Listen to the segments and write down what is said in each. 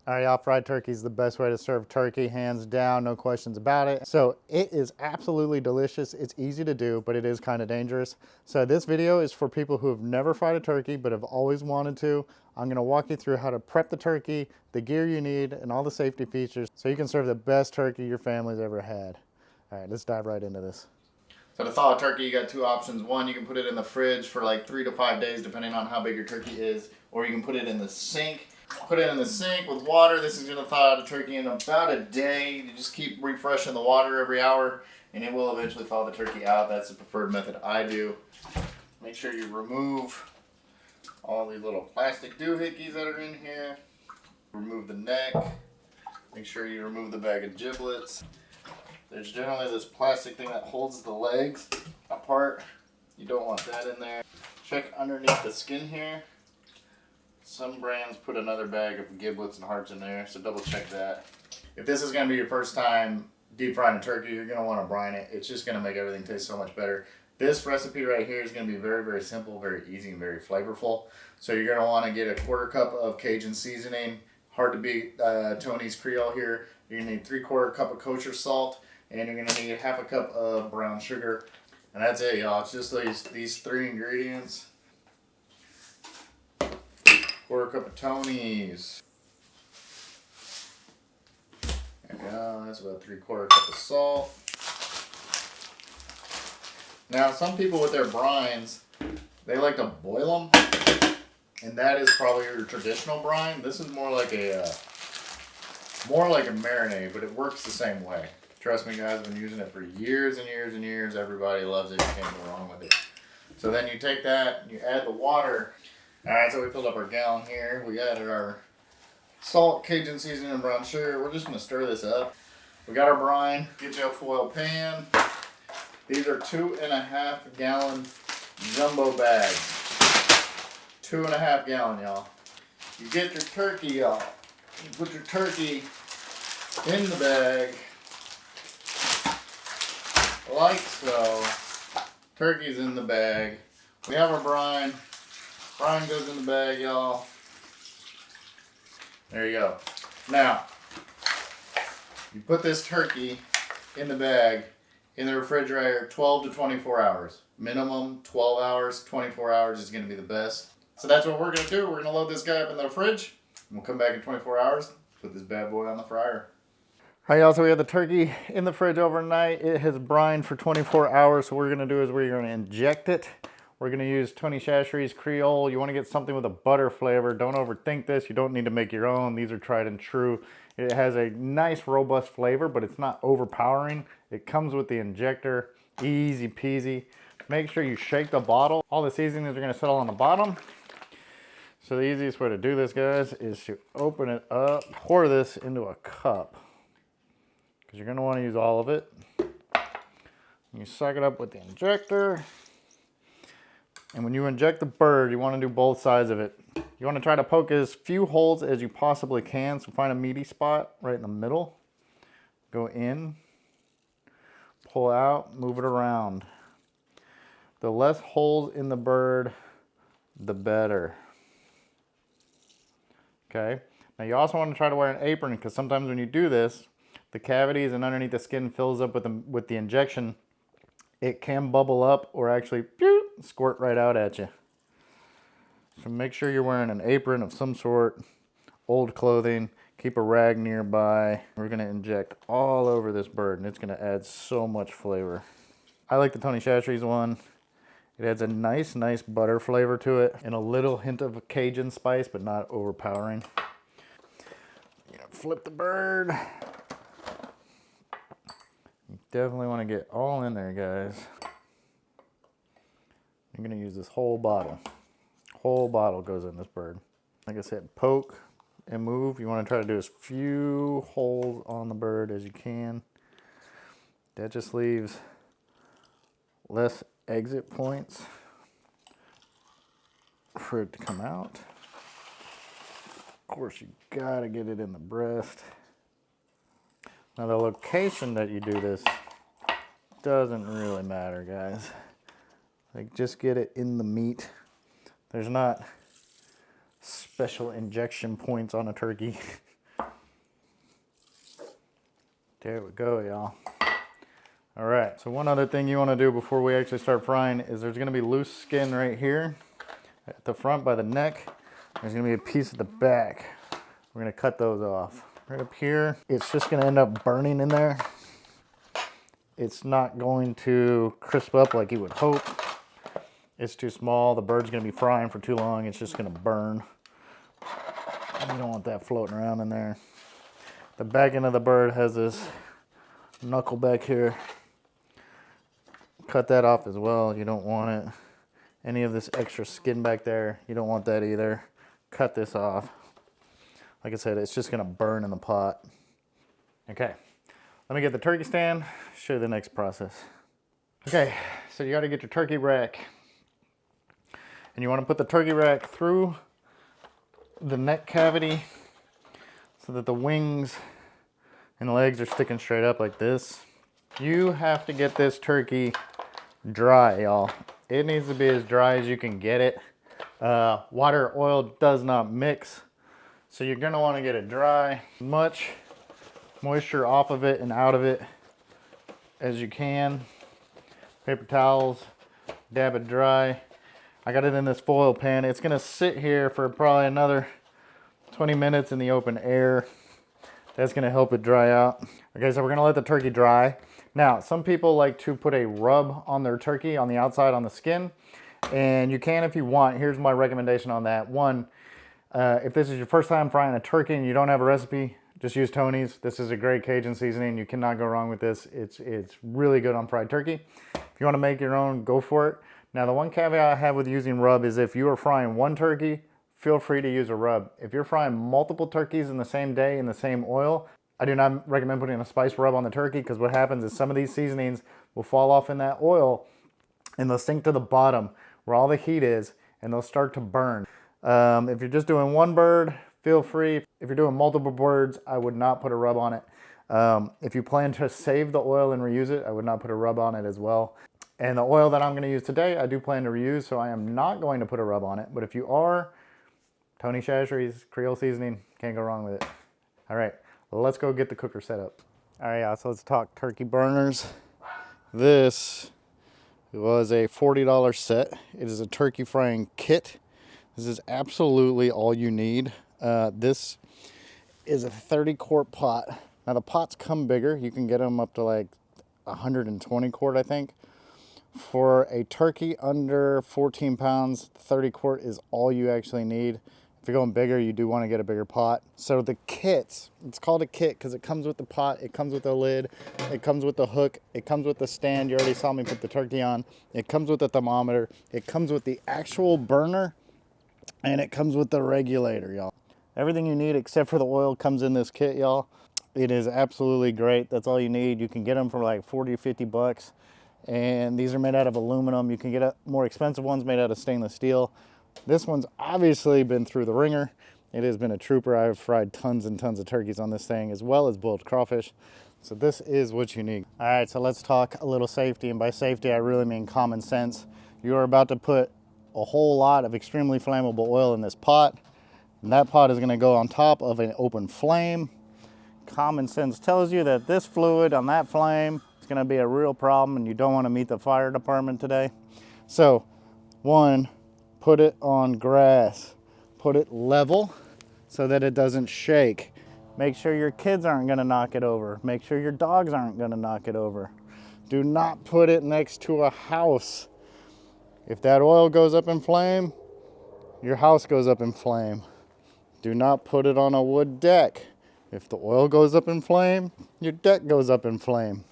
All right, y'all, fried turkey is the best way to serve turkey, hands down, no questions about it. So it is absolutely delicious. It's easy to do, but it is kind of dangerous. So this video is for people who have never fried a turkey, but have always wanted to. I'm gonna walk you through how to prep the turkey, the gear you need, and all the safety features so you can serve the best turkey your family's ever had. All right, let's dive right into this. So to thaw a turkey, you got two options. One, you can put it in the fridge for like 3 to 5 days, depending on how big your turkey is, or you can put it in the sink. Put it in the sink with water. This is going to thaw out a turkey in about a day. You just keep refreshing the water every hour, and it will eventually thaw the turkey out. That's the preferred method I do. Make sure you remove all these little plastic doohickeys that are in here. Remove the neck. Make sure you remove the bag of giblets. There's generally this plastic thing that holds the legs apart. You don't want that in there. Check underneath the skin here. Some brands put another bag of giblets and hearts in there, so double check that. If this is going to be your first time deep frying a turkey, you're going to want to brine it. It's just going to make everything taste so much better. This recipe right here is going to be very, very simple, very easy, and very flavorful. So you're going to want to get a 1/4 cup of Cajun seasoning. Hard to beat Tony's Creole here. You're going to need 3/4 cup of kosher salt, and you're going to need 1/2 cup of brown sugar. And that's it, y'all. It's just these 3 ingredients. 1/4 cup of Tony's. There we go. That's about 3/4 cup of salt. Now, some people with their brines, they like to boil them, and that is probably your traditional brine. This is more like a marinade, but it works the same way. Trust me, guys. I've been using it for years and years and years. Everybody loves it. You can't go wrong with it. So then you take that, and you add the water. All right, so we filled up our gallon here. We added our salt, Cajun seasoning, and brown sugar. We're just gonna stir this up. We got our brine. Get you a foil pan. These are 2.5 gallon jumbo bags. 2.5 gallon, y'all. You get your turkey, y'all. You put your turkey in the bag, like so. Turkey's in the bag. We have our brine. Brine goes in the bag, y'all. There you go. Now, you put this turkey in the bag in the refrigerator 12 to 24 hours. Minimum 12 hours, 24 hours is going to be the best. So that's what we're going to do. We're going to load this guy up in the fridge. And we'll come back in 24 hours, put this bad boy on the fryer. All right, y'all, so we have the turkey in the fridge overnight. It has brined for 24 hours. So what we're going to do is we're going to inject it. We're going to use Tony Chachere's Creole. You want to get something with a butter flavor. Don't overthink this. You don't need to make your own. These are tried and true. It has a nice, robust flavor, but it's not overpowering. It comes with the injector. Easy peasy. Make sure you shake the bottle. All the seasonings are going to settle on the bottom. So the easiest way to do this, guys, is to open it up. Pour this into a cup, because you're going to want to use all of it. You suck it up with the injector. And when you inject the bird, you want to do both sides of it. You want to try to poke as few holes as you possibly can. So find a meaty spot right in the middle. Go in, pull out, move it around. The less holes in the bird, the better. Okay. Now you also want to try to wear an apron, because sometimes when you do this, the cavities and underneath the skin fills up with the injection. It can bubble up or actually squirt right out at you. So make sure you're wearing an apron of some sort, old clothing, keep a rag nearby. We're going to inject all over this bird, and it's going to add so much flavor. I like the Tony Chachere's one. It adds a nice butter flavor to it and a little hint of Cajun spice, but not overpowering. You're going to flip the bird. You definitely want to get all in there, guys. I'm going to use this whole bottle. Whole bottle goes in this bird. Like I said, poke and move. You want to try to do as few holes on the bird as you can. That just leaves less exit points for it to come out. Of course, you got to get it in the breast. Now the location that you do this doesn't really matter, guys. Like, just get it in the meat. There's not special injection points on a turkey. There we go, y'all. All right, so one other thing you want to do before we actually start frying is there's going to be loose skin right here at the front by the neck. There's going to be a piece at the back. We're going to cut those off. Right up here, it's just going to end up burning in there. It's not going to crisp up like you would hope. It's too small. The bird's going to be frying for too long. It's just going to burn. You don't want that floating around in there. The back end of the bird has this knuckle back here. Cut that off as well. You don't want it. Any of this extra skin back there, you don't want that either. Cut this off. Like I said, it's just going to burn in the pot. Okay, let me get the turkey stand, show you the next process. Okay, so you got to get your turkey rack. And you want to put the turkey rack through the neck cavity so that the wings and the legs are sticking straight up like this. You have to get this turkey dry, y'all. It needs to be as dry as you can get it. Water, oil does not mix. So you're gonna wanna get it dry. Much moisture off of it and out of it as you can. Paper towels, dab it dry. I got it in this foil pan. It's gonna sit here for probably another 20 minutes in the open air. That's gonna help it dry out. Okay, so we're gonna let the turkey dry. Now, some people like to put a rub on their turkey on the outside on the skin, and you can if you want. Here's my recommendation on that. One, if this is your first time frying a turkey and you don't have a recipe, just use Tony's. This is a great Cajun seasoning. You cannot go wrong with this. It's really good on fried turkey. If you wanna make your own, go for it. Now, the one caveat I have with using rub is if you are frying one turkey, feel free to use a rub. If you're frying multiple turkeys in the same day in the same oil, I do not recommend putting a spice rub on the turkey, because what happens is some of these seasonings will fall off in that oil and they'll sink to the bottom where all the heat is and they'll start to burn. If you're just doing one bird, feel free. If you're doing multiple birds, I would not put a rub on it. If you plan to save the oil and reuse it, I would not put a rub on it as well. And the oil that I'm going to use today, I do plan to reuse, so I am not going to put a rub on it. But if you are, Tony Chachere's Creole seasoning, can't go wrong with it. All right, let's go get the cooker set up. All right, so let's talk turkey burners. This was a $40 set. It is a turkey frying kit. This is absolutely all you need. This is a 30-quart pot. Now, the pots come bigger. You can get them up to like 120 quart, I think. For a turkey under 14 pounds, 30 quart is all you actually need. If you're going bigger, you do want to get a bigger pot. So the kits, it's called a kit because it comes with the pot, it comes with the lid, it comes with the hook, it comes with the stand. You already saw me put the turkey on. It comes with the thermometer, it comes with the actual burner, and it comes with the regulator, y'all. Everything you need except for the oil comes in this kit, y'all. It is absolutely great. That's all you need. You can get them for like 40 or 50 bucks. And these are made out of aluminum. You can get more expensive ones made out of stainless steel. This one's obviously been through the ringer. It has been a trooper. I've fried tons and tons of turkeys on this thing, as well as boiled crawfish. So this is what you need. All right, so let's talk a little safety. And by safety, I really mean common sense. You are about to put a whole lot of extremely flammable oil in this pot. And that pot is gonna go on top of an open flame. Common sense tells you that this fluid on that flame is gonna be a real problem, and you don't wanna meet the fire department today. So, one, put it on grass. Put it level so that it doesn't shake. Make sure your kids aren't gonna knock it over. Make sure your dogs aren't gonna knock it over. Do not put it next to a house. If that oil goes up in flame, your house goes up in flame. Do not put it on a wood deck. If the oil goes up in flame, your deck goes up in flame.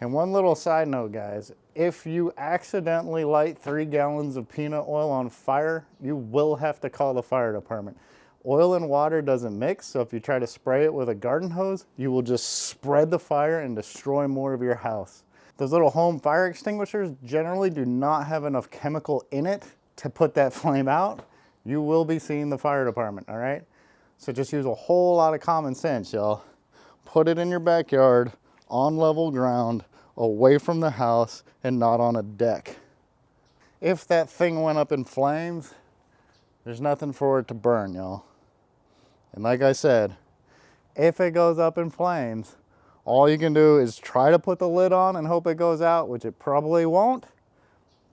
And one little side note, guys, if you accidentally light 3 gallons of peanut oil on fire, you will have to call the fire department. Oil and water doesn't mix, so if you try to spray it with a garden hose, you will just spread the fire and destroy more of your house. Those little home fire extinguishers generally do not have enough chemical in it to put that flame out. You will be seeing the fire department, all right? So just use a whole lot of common sense, y'all. Put it in your backyard, on level ground, away from the house, and not on a deck. If that thing went up in flames, there's nothing for it to burn, y'all. And like I said, if it goes up in flames, All you can do is try to put the lid on and hope it goes out, which it probably won't.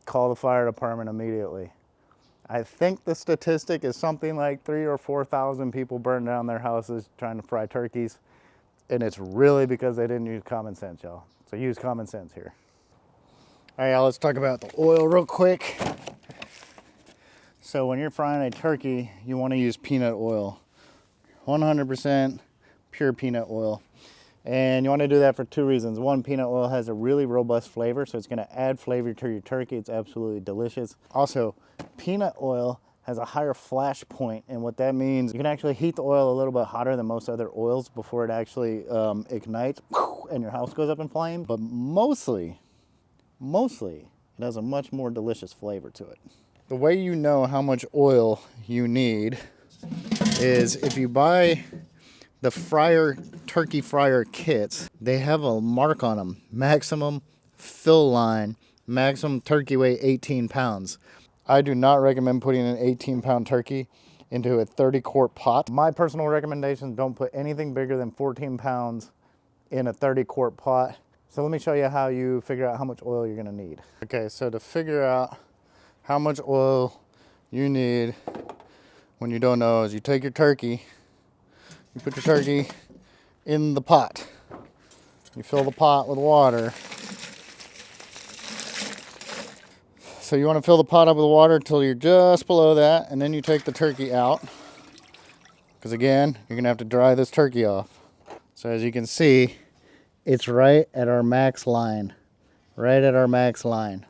Call the fire department immediately. I think the statistic is something like 3,000 or 4,000 people burn down their houses trying to fry turkeys. And it's really because they didn't use common sense, y'all. So use common sense here. All right, y'all, let's talk about the oil real quick. So when you're frying a turkey, you want to use peanut oil. 100% pure peanut oil. And you want to do that for two reasons. One, peanut oil has a really robust flavor, so it's going to add flavor to your turkey. It's absolutely delicious. Also, peanut oil has a higher flash point, and what that means, you can actually heat the oil a little bit hotter than most other oils before it actually ignites and your house goes up in flames. But mostly, it has a much more delicious flavor to it. The way you know how much oil you need is if you buy the turkey fryer kits, they have a mark on them. Maximum fill line, maximum turkey weight 18 pounds. I do not recommend putting an 18-pound turkey into a 30-quart pot. My personal recommendation, don't put anything bigger than 14 pounds in a 30-quart pot. So let me show you how you figure out how much oil you're gonna need. Okay, so to figure out how much oil you need when you don't know is you take your turkey, you put your turkey in the pot. You fill the pot with water. So you want to fill the pot up with water until you're just below that, and then you take the turkey out. Because again, you're going to have to dry this turkey off. So as you can see, it's right at our max line. Right at our max line.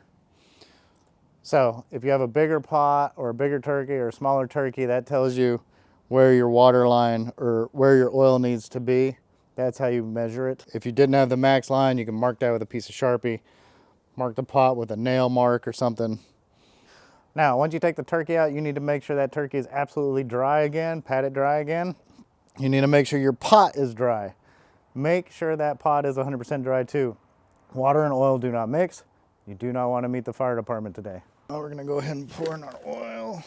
So if you have a bigger pot or a bigger turkey or a smaller turkey, that tells you where your water line or where your oil needs to be. That's how you measure it. If you didn't have the max line, you can mark that with a piece of Sharpie. Mark the pot with a nail mark or something. Now, once you take the turkey out, you need to make sure that turkey is absolutely dry again, pat it dry again. You need to make sure your pot is dry. Make sure that pot is 100% dry too. Water and oil do not mix. You do not want to meet the fire department today. Now we're gonna go ahead and pour in our oil.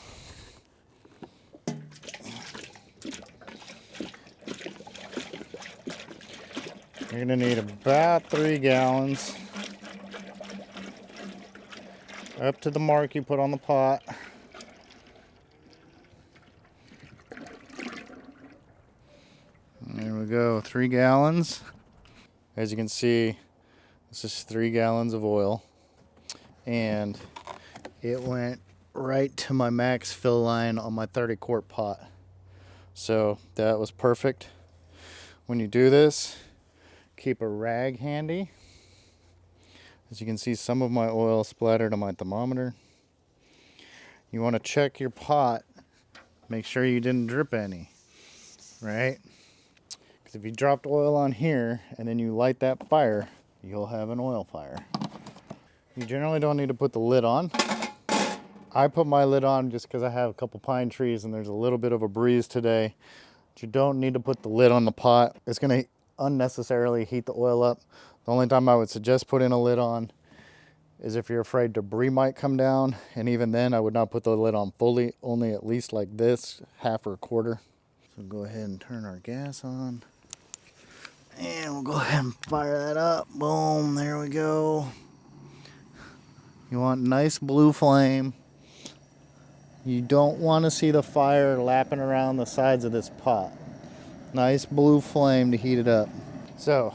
You're gonna need about 3 gallons. Up to the mark you put on the pot. There we go, 3 gallons. As you can see, this is 3 gallons of oil. And it went right to my max fill line on my 30-quart pot. So that was perfect. When you do this, keep a rag handy. As you can see, some of my oil splattered on my thermometer. You want to check your pot. Make sure you didn't drip any, right? Because if you dropped oil on here and then you light that fire, you'll have an oil fire. You generally don't need to put the lid on. I put my lid on just because I have a couple pine trees and there's a little bit of a breeze today. But you don't need to put the lid on the pot. It's going to unnecessarily heat the oil up. The only time I would suggest putting a lid on is if you're afraid debris might come down. And even then, I would not put the lid on fully, only at least like this, half or a quarter. So go ahead and turn our gas on. And we'll go ahead and fire that up. Boom, there we go. You want nice blue flame. You don't want to see the fire lapping around the sides of this pot. Nice blue flame to heat it up. So,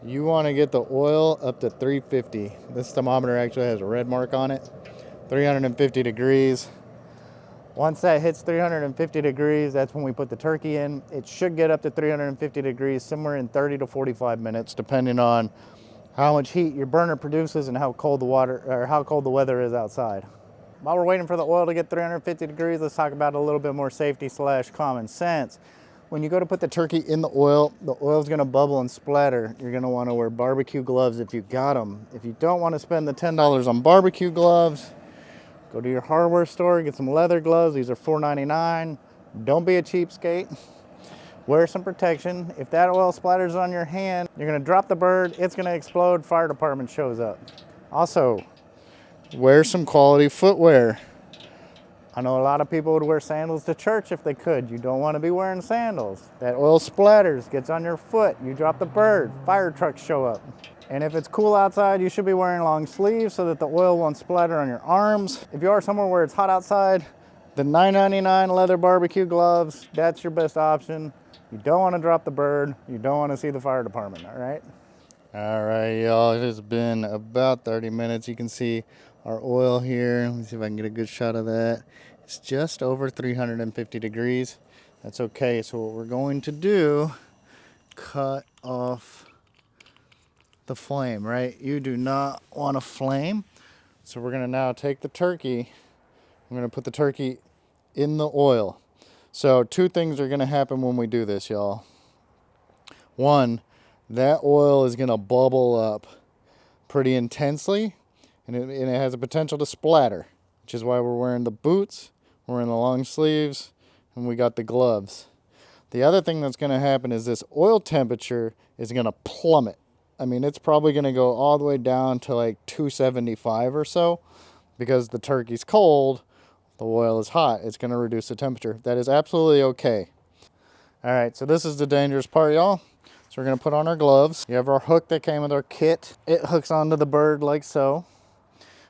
you want to get the oil up to 350. This thermometer actually has a red mark on it. 350 degrees. Once that hits 350 degrees, that's when we put the turkey in. It should get up to 350 degrees somewhere in 30 to 45 minutes, depending on how much heat your burner produces and how cold the weather is outside. While we're waiting for the oil to get 350 degrees, let's talk about a little bit more safety / common sense. When you go to put the turkey in the oil's gonna bubble and splatter. You're gonna wanna wear barbecue gloves if you got them. If you don't wanna spend the $10 on barbecue gloves, go to your hardware store, get some leather gloves. These are $4.99. Don't be a cheapskate. Wear some protection. If that oil splatters on your hand, you're gonna drop the bird, it's gonna explode, fire department shows up. Also, wear some quality footwear. I know a lot of people would wear sandals to church if they could. You don't want to be wearing sandals. That oil splatters, gets on your foot. You drop the bird, fire trucks show up. And if it's cool outside, you should be wearing long sleeves so that the oil won't splatter on your arms. If you are somewhere where it's hot outside, the $9.99 leather barbecue gloves, that's your best option. You don't want to drop the bird. You don't want to see the fire department, all right? All right, y'all, it has been about 30 minutes. You can see our oil here. Let me see if I can get a good shot of that. It's just over 350 degrees. That's okay. So what we're going to do, cut off the flame, right? You do not want a flame. So we're gonna now take the turkey. I'm gonna put the turkey in the oil. So two things are gonna happen when we do this, y'all. One, that oil is gonna bubble up pretty intensely, and it has a potential to splatter, which is why we're wearing the boots, we're wearing the long sleeves, and we got the gloves. The other thing that's gonna happen is this oil temperature is gonna plummet. I mean, it's probably gonna go all the way down to like 275 or so, because the turkey's cold, the oil is hot. It's gonna reduce the temperature. That is absolutely okay. All right, so this is the dangerous part, y'all. So we're gonna put on our gloves. You have our hook that came with our kit. It hooks onto the bird like so.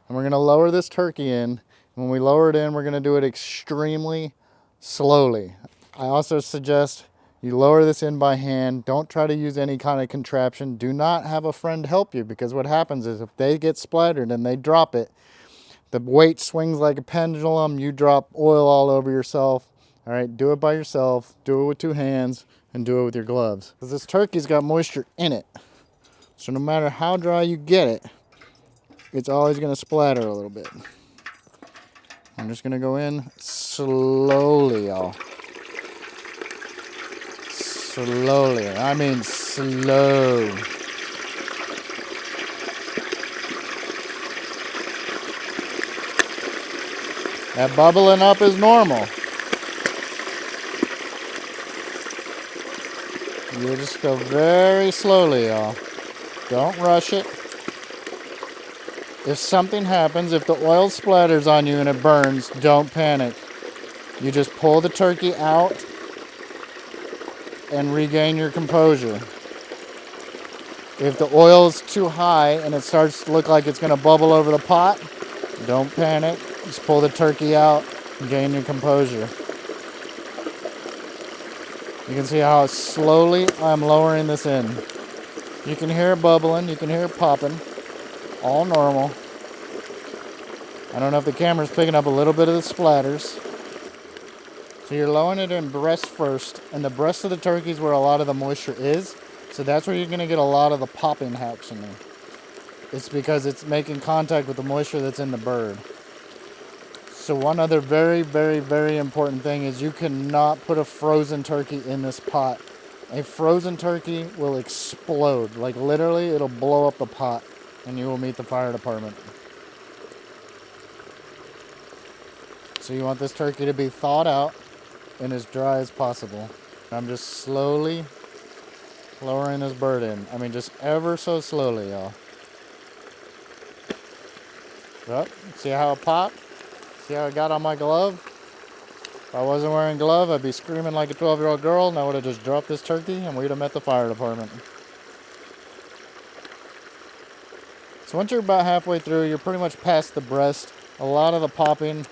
And we're gonna lower this turkey in. When we lower it in, we're gonna do it extremely slowly. I also suggest you lower this in by hand. Don't try to use any kind of contraption. Do not have a friend help you, because what happens is if they get splattered and they drop it, the weight swings like a pendulum. You drop oil all over yourself. All right, do it by yourself. Do it with two hands and do it with your gloves. Because this turkey's got moisture in it. So no matter how dry you get it, it's always gonna splatter a little bit. I'm just gonna go in slowly, y'all. Slowly, I mean slow. That bubbling up is normal. You just go very slowly, y'all. Don't rush it. If something happens, if the oil splatters on you and it burns, don't panic. You just pull the turkey out and regain your composure. If the oil is too high and it starts to look like it's going to bubble over the pot, don't panic. Just pull the turkey out and gain your composure. You can see how slowly I'm lowering this in. You can hear it bubbling, you can hear it popping. All normal. I don't know if the camera's picking up a little bit of the splatters. So you're lowering it in breast first, and the breast of the turkey is where a lot of the moisture is. So that's where you're gonna get a lot of the popping happening. It's because it's making contact with the moisture that's in the bird. So one other very, very, very important thing is you cannot put a frozen turkey in this pot. A frozen turkey will explode. Like literally, it'll blow up the pot and you will meet the fire department. So you want this turkey to be thawed out and as dry as possible. I'm just slowly lowering this bird in. I mean, just ever so slowly, y'all. Yep, see how it popped? See how it got on my glove? If I wasn't wearing a glove, I'd be screaming like a 12-year-old girl, and I would have just dropped this turkey and we'd have met the fire department. So once you're about halfway through, you're pretty much past the breast. A lot of the popping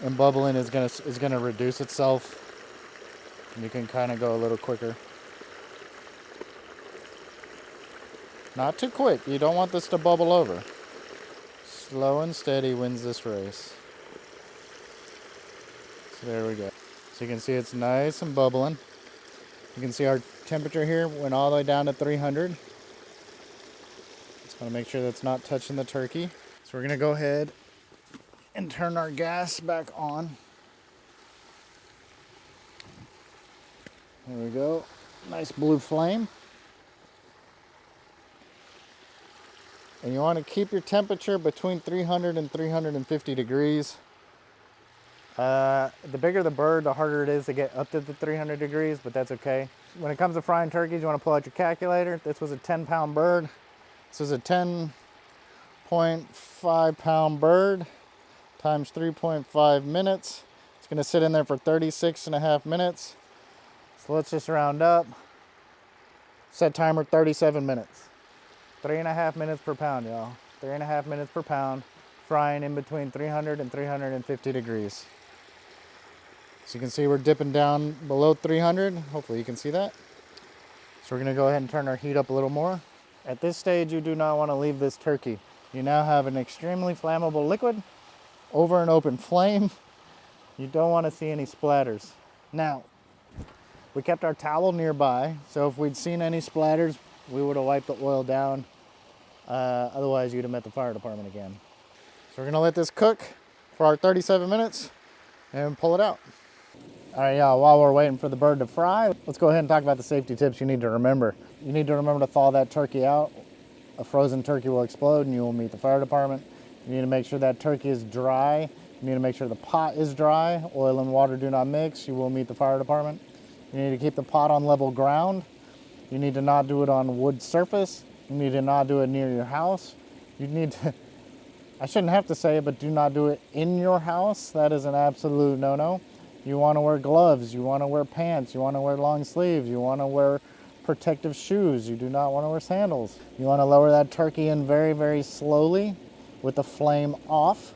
and bubbling is gonna reduce itself. And you can kind of go a little quicker. Not too quick. You don't want this to bubble over. Slow and steady wins this race. So there we go. So you can see it's nice and bubbling. You can see our temperature here went all the way down to 300. Just want to make sure that's not touching the turkey. So we're gonna go ahead and turn our gas back on. There we go. Nice blue flame. And you want to keep your temperature between 300 and 350 degrees. The bigger the bird, the harder it is to get up to the 300 degrees, but that's okay. When it comes to frying turkeys, you want to pull out your calculator. This was a 10-pound bird. This is a 10.5-pound bird. times 3.5 minutes. It's gonna sit in there for 36.5 minutes. So let's just round up. Set timer 37 minutes. 3.5 minutes per pound, y'all. 3.5 minutes per pound, frying in between 300 and 350 degrees. So you can see we're dipping down below 300. Hopefully you can see that. So we're gonna go ahead and turn our heat up a little more. At this stage, you do not wanna leave this turkey. You now have an extremely flammable liquid over an open flame. You don't wanna see any splatters. Now, we kept our towel nearby, so if we'd seen any splatters, we would have wiped the oil down. Otherwise, you'd have met the fire department again. So we're gonna let this cook for our 37 minutes and pull it out. All right, y'all, while we're waiting for the bird to fry, let's go ahead and talk about the safety tips you need to remember. You need to remember to thaw that turkey out. A frozen turkey will explode and you will meet the fire department. You need to make sure that turkey is dry. You need to make sure the pot is dry. Oil and water do not mix. You will meet the fire department. You need to keep the pot on level ground. You need to not do it on wood surface. You need to not do it near your house. You need to, I shouldn't have to say it, but do not do it in your house. That is an absolute no-no. You want to wear gloves. You want to wear pants. You want to wear long sleeves. You want to wear protective shoes. You do not want to wear sandals. You want to lower that turkey in very, very slowly with the flame off.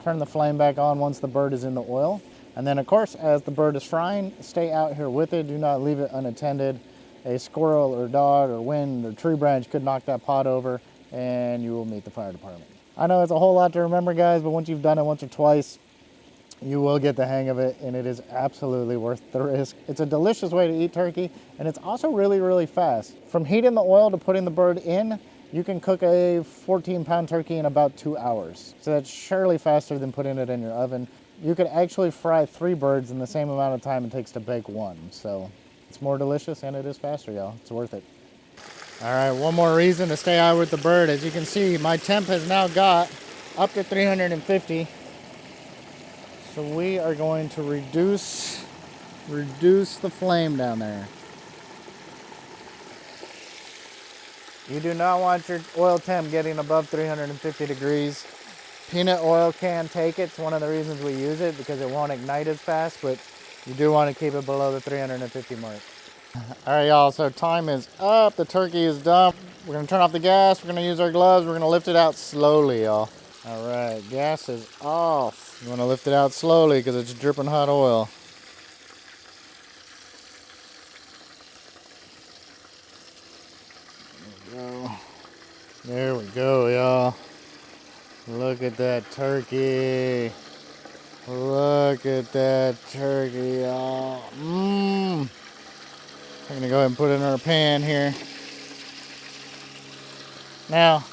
Turn the flame back on once the bird is in the oil. And then, of course, as the bird is frying, stay out here with it. Do not leave it unattended. A squirrel or dog or wind or tree branch could knock that pot over and you will meet the fire department. I know it's a whole lot to remember, guys, but once you've done it once or twice, you will get the hang of it, and it is absolutely worth the risk. It's a delicious way to eat turkey, and it's also really, really fast. From heating the oil to putting the bird in, you can cook a 14-pound turkey in about 2 hours. So that's surely faster than putting it in your oven. You could actually fry 3 birds in the same amount of time it takes to bake 1. So it's more delicious, and it is faster, y'all. It's worth it. All right, one more reason to stay out with the bird. As you can see, my temp has now got up to 350. So we are going to reduce the flame down there. You do not want your oil temp getting above 350 degrees. Peanut oil can take it. It's one of the reasons we use it, because it won't ignite as fast, but you do want to keep it below the 350 mark. All right, y'all, so time is up. The turkey is done. We're gonna turn off the gas. We're gonna use our gloves. We're gonna lift it out slowly, y'all. All right, gas is off. You wanna lift it out slowly because it's dripping hot oil. There we go, y'all. Look at that turkey. Look at that turkey, y'all. We're gonna go ahead and put it in our pan here. Now,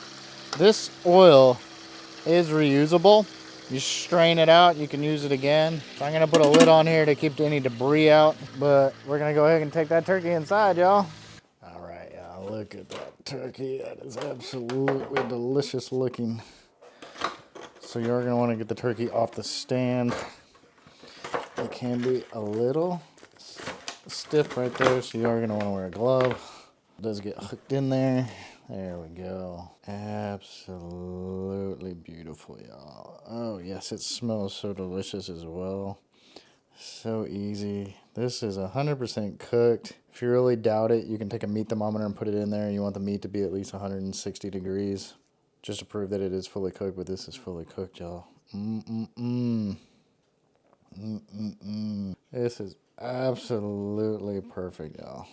this oil is reusable. You strain it out, you can use it again. So I'm gonna put a lid on here to keep any debris out, but we're gonna go ahead and take that turkey inside, y'all. All right, y'all, look at that turkey. That is absolutely delicious looking. So you're gonna wanna get the turkey off the stand. It can be a little stiff right there, so you're gonna wanna wear a glove. It does get hooked in there. There we go. Absolutely beautiful, y'all. Oh, yes, it smells so delicious as well. So easy. This is 100% cooked. If you really doubt it, you can take a meat thermometer and put it in there. You want the meat to be at least 160 degrees just to prove that it is fully cooked, but this is fully cooked, y'all. This is absolutely perfect, y'all.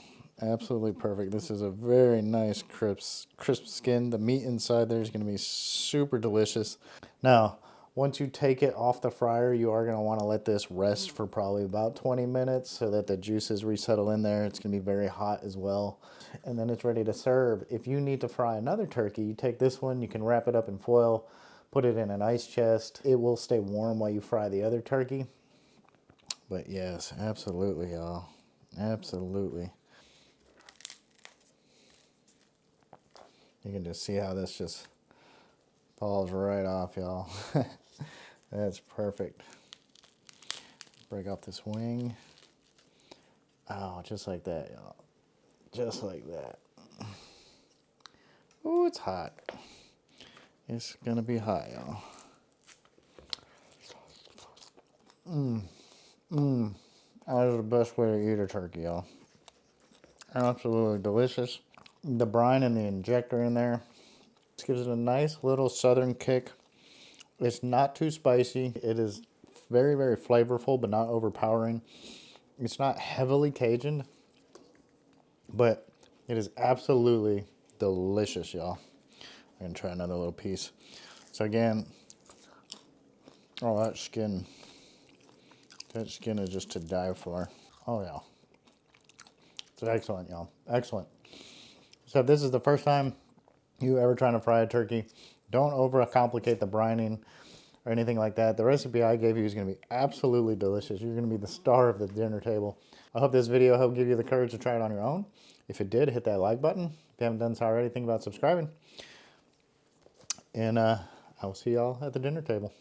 Absolutely perfect. This is a very nice crisp skin. The meat inside there is going to be super delicious. Now, once you take it off the fryer, you are going to want to let this rest for probably about 20 minutes so that the juices resettle in there. It's going to be very hot as well. And then it's ready to serve. If you need to fry another turkey, you take this one, you can wrap it up in foil, put it in an ice chest. It will stay warm while you fry the other turkey. But yes, absolutely, y'all. Absolutely. You can just see how this just falls right off, y'all. That's perfect. Break off this wing. Oh, just like that, y'all. Just like that. Oh, it's hot. It's gonna be hot, y'all. That is the best way to eat a turkey, y'all. Absolutely delicious. The brine and the injector in there just gives it a nice little southern kick. It's not too spicy. It is very, very flavorful, but not overpowering. It's not heavily Cajun, but it is absolutely delicious, y'all. I'm gonna try another little piece. So again, oh, that skin is just to die for. Oh yeah, it's excellent, y'all, excellent. So if this is the first time you ever trying to fry a turkey, don't overcomplicate the brining or anything like that. The recipe I gave you is going to be absolutely delicious. You're going to be the star of the dinner table. I hope this video helped give you the courage to try it on your own. If it did, hit that like button. If you haven't done so already, think about subscribing. And I will see y'all at the dinner table.